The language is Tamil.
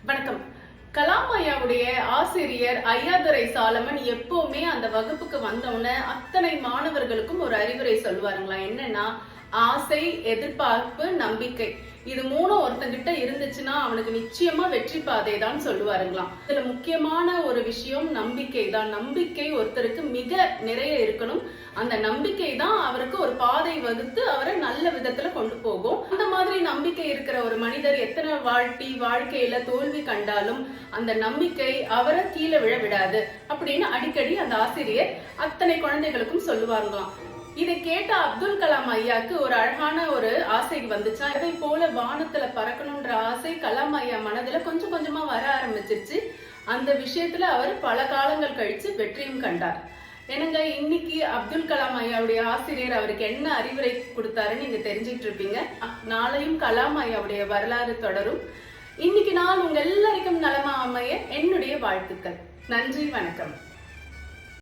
வணக்கம். கலாம் ஐயாவுடைய ஆசிரியர் ஐயாதுரை சாலமன் எப்பவுமே அந்த வகுப்புக்கு வந்தவுடனே அத்தனை மாணவர்களுக்கும் ஒரு அறிவுரை சொல்லுவாருங்களா. என்னன்னா, ஆசை, எதிர்பார்ப்பு, நம்பிக்கை, இது மூணும் ஒருத்தங்கிட்ட இருந்துச்சுன்னா அவனுக்கு நிச்சயமா வெற்றி பாதை தான் சொல்லுவாருங்களாம். இதுல முக்கியமான ஒரு விஷயம் நம்பிக்கை தான். நம்பிக்கை ஒருத்தருக்கு மிக நிறைய இருக்கணும். அந்த நம்பிக்கை தான் அவருக்கு ஒரு பாதை வகுத்து அவரை நல்ல விதத்துல கொண்டு போகும். அந்த மாதிரி நம்பிக்கை இருக்கிற ஒரு மனிதர் எத்தனை வாழ்க்கையில தோல்வி கண்டாலும் அந்த நம்பிக்கை அவரை கீழே விழ விடாது அப்படின்னு அடிக்கடி அந்த ஆசிரியர் அத்தனை குழந்தைகளுக்கும் சொல்லுவாங்களாம். இதை கேட்ட அப்துல் கலாம் ஐயாக்கு ஒரு அழகான ஒரு ஆசை வந்துச்சா. அதை போல வானத்துல பறக்கணும்ன்ற ஆசை கலாம் ஐயா மனதுல கொஞ்சம் கொஞ்சமா வர ஆரம்பிச்சிருச்சு. அந்த விஷயத்துல அவர் பல காலங்கள் கழிச்சு வெற்றியும் கண்டார். என்னங்க, இன்னைக்கு அப்துல் கலாம் ஐயாவுடைய ஆசிரியர் அவருக்கு என்ன அறிவுரை கொடுத்தாருன்னு நீங்க தெரிஞ்சுட்டு இருப்பீங்க. நாளையும் கலாம் ஐயாவுடைய வரலாறு தொடரும். இன்னைக்கு நான் உங்க எல்லாருக்கும் நலமா அமைய என்னுடைய வாழ்த்துக்கள். நன்றி, வணக்கம்.